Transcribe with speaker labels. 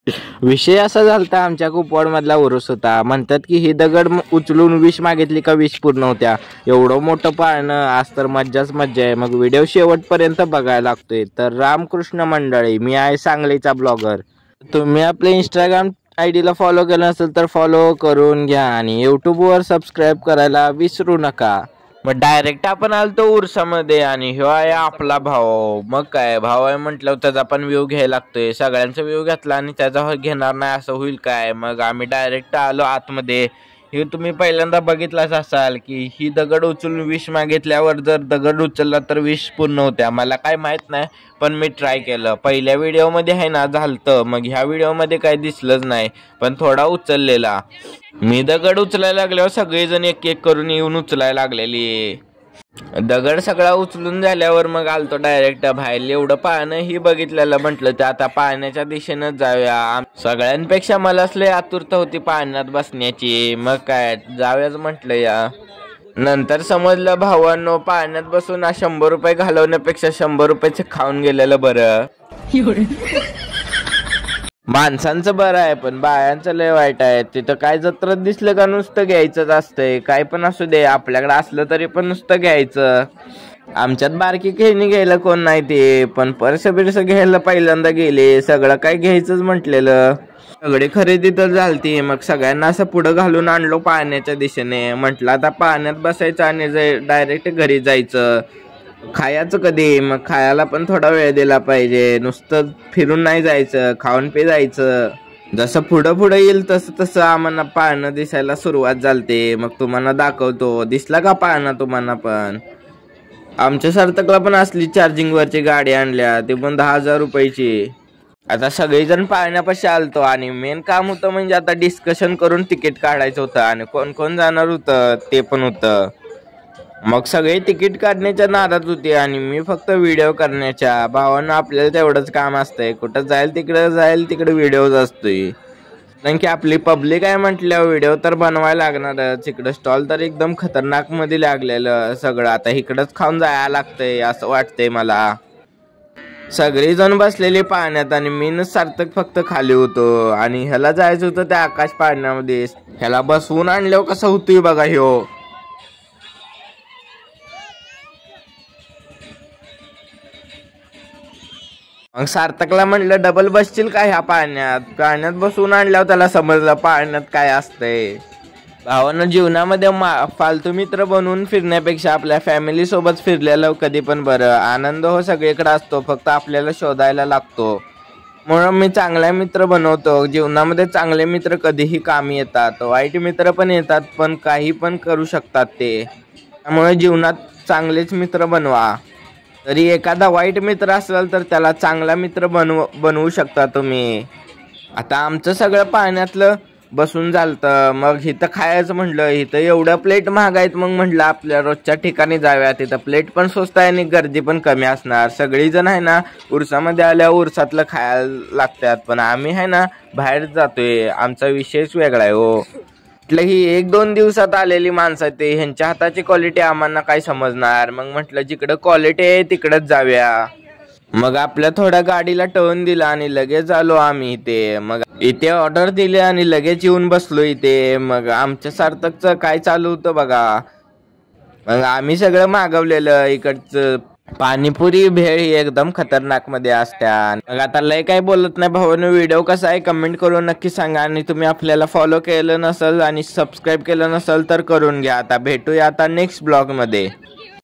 Speaker 1: विषय असा झालता, आमच्या कुपवाड मधला उरूस होता. म्हणतात की ही दगड उचलून विष मागितली का विष पूर्ण होत्या. एवढं मोठं पाळणं, आज तर मज्जाच मज्जा आहे. मग व्हिडिओ शेवटपर्यंत बघायला लागतोय. तर रामकृष्ण मंडळी, मी आहे सांगलीचा ब्लॉगर. तुम्ही आपल्या इंस्टाग्राम ID ला फॉलो केलं नसेल तर फॉलो करून घ्या आणि यूट्यूबवर सबस्क्राईब करायला विसरू नका. मग डायरेक्ट आपण आलतो उरसामध्ये आणि ह्यो आहे आपला भाऊ. मग काय, भाऊ आहे म्हटलं त्याचा पण व्ह्यू घ्यायला लागतोय. सगळ्यांचा व्ह्यू घेतला आणि त्याचा घेणार नाही असं होईल काय. मग आम्ही डायरेक्ट आलो आतमध्ये. हे तुम्ही पहिल्यांदा बघितलाच असाल की ही दगड उचलून विष मागितल्यावर जर दगड उचलला तर विष पूर्ण होत्या. मला काय माहित नाही, पण मी ट्राय केलं. पहिल्या व्हिडिओमध्ये आहे ना झालतं. मग ह्या व्हिडिओमध्ये काही दिसलंच नाही, पण थोडा उचललेला. मी दगड उचलायला लागल्यावर सगळेजण एक एक करून येऊन उचलायला लागलेली. दगड सगळा उचलून झाल्यावर मग आलतो डायरेक्ट बाहेर. एवढं पाळणं ही बघितलेलं, म्हटलं ते आता पाळण्याच्या दिशेनंच जाऊया. सगळ्यांपेक्षा मलाच लय आतुरता होती पाळण्यात बसण्याची. मग काय जाऊयाच म्हटलं या. नंतर समजलं भावांनो, पाळण्यात बसून 100 रुपये घालवण्यापेक्षा 100 रुपयाचं खाऊन गेलेलं बरं. माणसांचं बरं आहे पण बायांचं लय वाईट आहे. तिथं काय जत्रत दिसलं का नुसतं घ्यायचंच असतंय. काय पण असू दे, आपल्याकडे असलं तरी पण नुसतं घ्यायचं. आमच्यात बारकी खेळणी घ्यायला कोण नाही ते, पण पर्स बिरस घ्यायला पहिल्यांदा गेले. सगळं काय घ्यायचंच म्हटलेलं. सगळी खरेदी तर झालती. मग सगळ्यांना असं पुढं घालून आणलो पाळण्याच्या दिशेने. म्हटलं आता पाळण्यात बसायचं आणि डायरेक्ट घरी जायचं. खायचं कधी, मग खायला पण थोडा वेळ दिला पाहिजे. नुसतं फिरून नाही जायचं, खाऊन पे जायचं. जसं पुढं पुढं येईल तसं तसं आम्हाला पाळणं दिसायला सुरुवात झालते. मग तुम्हाला दाखवतो. दिसला का पाळणं तुम्हाला पण? आमच्या सार्थकला पण असली चार्जिंग वरची गाडी आणल्या, ते पण 10,000 रुपयाची. आता सगळेजण पाळण्यापाशी आलतो आणि मेन काम होतं म्हणजे आता डिस्कशन करून तिकीट काढायचं होतं आणि कोण कोण जाणार होतं ते पण होतं. मग सगळे तिकीट काढण्याच्या नादात होते आणि मी फक्त व्हिडिओ करण्याच्या. भावांना आपल्याला तेवढंच काम असतंय. कुठं जाईल तिकडे व्हिडिओज असतोय. कारण की आपली पब्लिक आहे म्हटल्यावर व्हिडिओ तर बनवायला लागणारच. इकडं स्टॉल तर एकदम खतरनाक मध्ये लागलेलं सगळं. आता इकडंच खाऊन जायला लागतंय असं वाटतंय मला. सगळेजण बसलेले पाळण्यात आणि मी सार्थक फक्त खाली होतो. आणि ह्याला जायचं होतं त्या आकाश पाळण्यामध्ये. ह्याला बसवून आणल्यावर कसं होतोय बघा ह्यो. मग सार्थकला म्हटलं डबल बसशील का ह्या पाळण्यात बसवून आणल्यावर त्याला समजलं पाळण्यात काय असतंय. भावानं जीवनामध्ये फालतू मित्र बनवून फिरण्यापेक्षा आपल्या फॅमिली सोबत फिरलेलं कधी पण बरं. आनंद हो सगळीकडे असतो, फक्त आपल्याला शोधायला लागतो. म्हणून मी चांगले मित्र बनवतो. जीवनामध्ये चांगले मित्र कधीही कामी येतात, वाईट मित्र पण येतात, पण काही पण करू शकतात ते. त्यामुळे जीवनात चांगलेच मित्र बनवा. तरी एखादा वाईट मित्र असेल तर त्याला चांगला मित्र बनवू शकता तुम्ही. आता आमचं सगळं पाळण्यातलं बसून झालतं. मग इथं खायचं म्हटलं, इथं एवढं प्लेट महाग आहेत. मग म्हटलं आपल्या रोजच्या ठिकाणी जाऊया, तिथं प्लेट पण स्वस्त आहे आणि गर्दी पण कमी असणार. सगळीजण आहे ना उरसामध्ये आल्यावर उरसातलं खायला लागतात, पण आम्ही आहे ना बाहेर जातोय. आमचा विषयच वेगळा आहे हो. म्हटलं ही 1-2 दिवसात आलेली माणसं ते, ह्यांच्या हाताची क्वालिटी आम्हाला काय समजणार. मग म्हटलं जिकडं क्वालिटी आहे तिकडंच जाऊया. मग आपल्या थोड्या गाडीला टर्न दिला आणि लगेच आलो आम्ही इथे. मग इथे ऑर्डर दिली आणि लगेच येऊन बसलो इथे. मग आमच्या सार्थकचं काय चालू होतं बघा. मग आम्ही सगळं मागवलेलं. इकडचं पाणीपुरी भेळ ही एकदम खतरनाक मध्ये असत्या. मग आता लय काय बोलत नाही भावानो. व्हिडिओ कसा आहे कमेंट करून नक्की सांगा. आणि तुम्ही आपल्याला फॉलो केलं नसेल आणि सबस्क्राईब केलं नसेल तर करून घ्या. आता भेटूया आता नेक्स्ट ब्लॉग मध्ये.